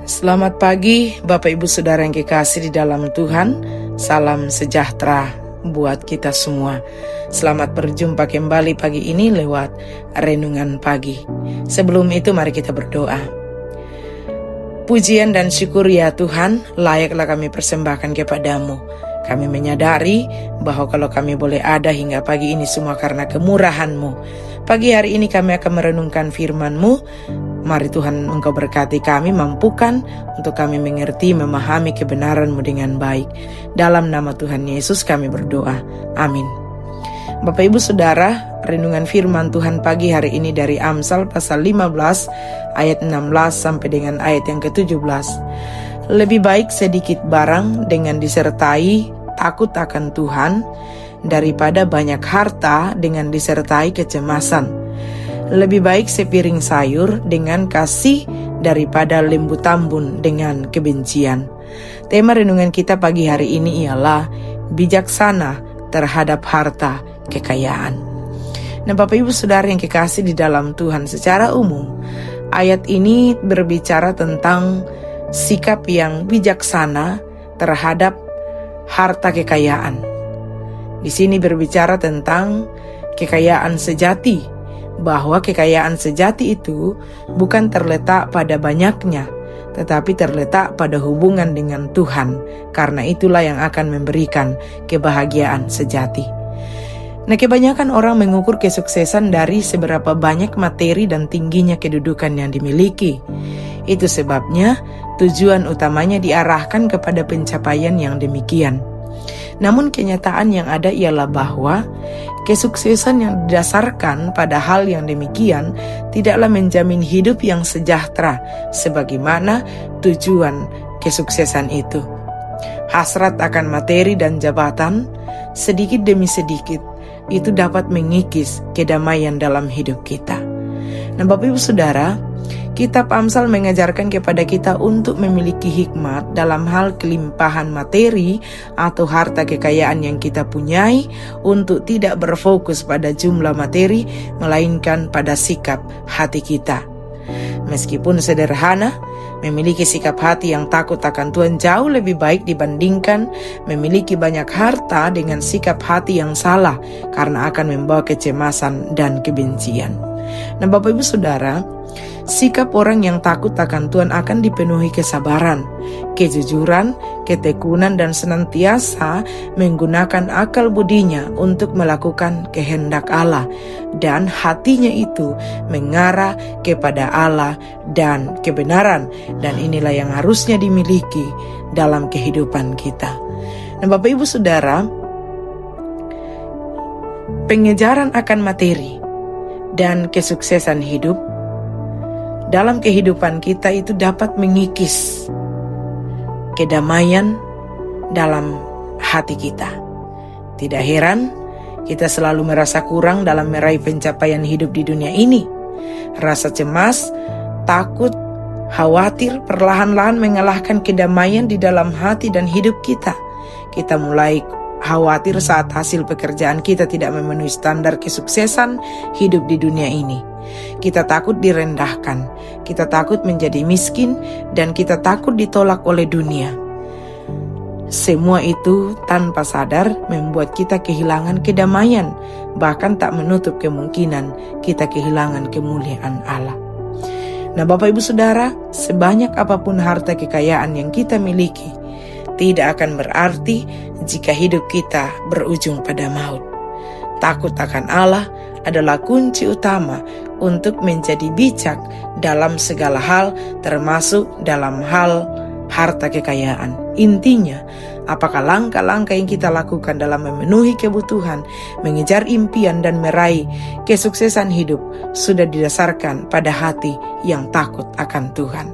Selamat pagi Bapak Ibu Saudara yang kekasih di dalam Tuhan. Salam sejahtera buat kita semua. Selamat berjumpa kembali pagi ini lewat renungan pagi. Sebelum itu mari kita berdoa. Pujian dan syukur ya Tuhan, layaklah kami persembahkan kepadamu. Kami menyadari bahwa kalau kami boleh ada hingga pagi ini semua karena kemurahan-Mu. Pagi hari ini kami akan merenungkan firman-Mu. Mari Tuhan Engkau berkati kami, mampukan untuk kami mengerti, memahami kebenaran-Mu dengan baik. Dalam nama Tuhan Yesus kami berdoa. Amin. Bapak Ibu Saudara, renungan firman Tuhan pagi hari ini dari Amsal pasal 15 ayat 16 sampai dengan ayat yang ke-17. Lebih baik sedikit barang dengan disertai takut akan Tuhan daripada banyak harta dengan disertai kecemasan. Lebih baik sepiring sayur dengan kasih daripada lembu tambun dengan kebencian. Tema renungan kita pagi hari ini ialah bijaksana terhadap harta kekayaan. Nah, Bapak Ibu Saudara yang kekasih di dalam Tuhan, secara umum ayat ini berbicara tentang sikap yang bijaksana terhadap harta kekayaan. Di sini berbicara tentang kekayaan sejati, bahwa kekayaan sejati itu bukan terletak pada banyaknya, tetapi terletak pada hubungan dengan Tuhan. Karena itulah yang akan memberikan kebahagiaan sejati. Nah, kebanyakan orang mengukur kesuksesan dari seberapa banyak materi dan tingginya kedudukan yang dimiliki. Itu sebabnya tujuan utamanya diarahkan kepada pencapaian yang demikian. Namun kenyataan yang ada ialah bahwa kesuksesan yang didasarkan pada hal yang demikian tidaklah menjamin hidup yang sejahtera sebagaimana tujuan kesuksesan itu. Hasrat akan materi dan jabatan sedikit demi sedikit itu dapat mengikis kedamaian dalam hidup kita. Nah, Bapak Ibu Saudara, Kitab Amsal mengajarkan kepada kita untuk memiliki hikmat dalam hal kelimpahan materi atau harta kekayaan yang kita punyai, untuk tidak berfokus pada jumlah materi, melainkan pada sikap hati kita. Meskipun sederhana, memiliki sikap hati yang takut akan Tuhan jauh lebih baik dibandingkan memiliki banyak harta dengan sikap hati yang salah, karena akan membawa kecemasan dan kebencian. Nah, Bapak Ibu Saudara, sikap orang yang takut akan Tuhan akan dipenuhi kesabaran, kejujuran, ketekunan, dan senantiasa menggunakan akal budinya untuk melakukan kehendak Allah, dan hatinya itu mengarah kepada Allah dan kebenaran. Dan inilah yang harusnya dimiliki dalam kehidupan kita. Nah, Bapak Ibu Saudara, pengejaran akan materi dan kesuksesan hidup dalam kehidupan kita itu dapat mengikis kedamaian dalam hati kita. Tidak heran kita selalu merasa kurang dalam meraih pencapaian hidup di dunia ini. Rasa cemas, takut, khawatir perlahan-lahan mengalahkan kedamaian di dalam hati dan hidup kita. Kita mulai khawatir saat hasil pekerjaan kita tidak memenuhi standar kesuksesan hidup di dunia ini. Kita takut direndahkan, kita takut menjadi miskin, dan kita takut ditolak oleh dunia. Semua itu tanpa sadar membuat kita kehilangan kedamaian, bahkan tak menutup kemungkinan kita kehilangan kemuliaan Allah. Nah, Bapak Ibu Saudara, sebanyak apapun harta kekayaan yang kita miliki, tidak akan berarti jika hidup kita berujung pada maut. Takut akan Allah adalah kunci utama untuk menjadi bijak dalam segala hal, termasuk dalam hal harta kekayaan. Intinya, apakah langkah-langkah yang kita lakukan dalam memenuhi kebutuhan, mengejar impian, dan meraih kesuksesan hidup sudah didasarkan pada hati yang takut akan Tuhan.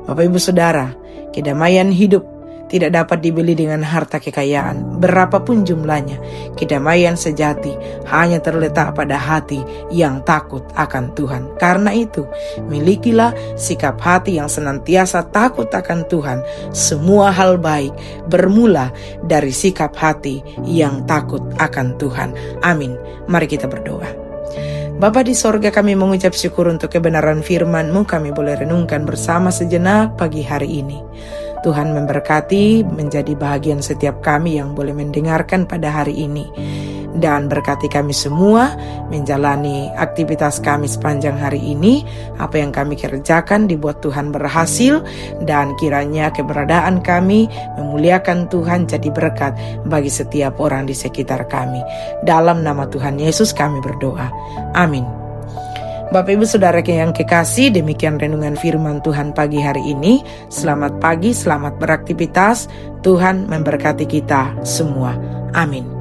Bapak Ibu Saudara, kedamaian hidup tidak dapat dibeli dengan harta kekayaan, berapapun jumlahnya. Kedamaian sejati hanya terletak pada hati yang takut akan Tuhan. Karena itu, milikilah sikap hati yang senantiasa takut akan Tuhan. Semua hal baik bermula dari sikap hati yang takut akan Tuhan. Amin. Mari kita berdoa. Bapa di sorga, kami mengucap syukur untuk kebenaran firman-Mu. Kami boleh renungkan bersama sejenak pagi hari ini. Tuhan memberkati menjadi bahagian setiap kami yang boleh mendengarkan pada hari ini. Dan berkati kami semua menjalani aktivitas kami sepanjang hari ini. Apa yang kami kerjakan dibuat Tuhan berhasil, dan kiranya keberadaan kami memuliakan Tuhan, jadi berkat bagi setiap orang di sekitar kami. Dalam nama Tuhan Yesus kami berdoa. Amin. Bapak Ibu Saudara yang kekasih, demikian renungan firman Tuhan pagi hari ini. Selamat pagi, selamat beraktivitas. Tuhan memberkati kita semua. Amin.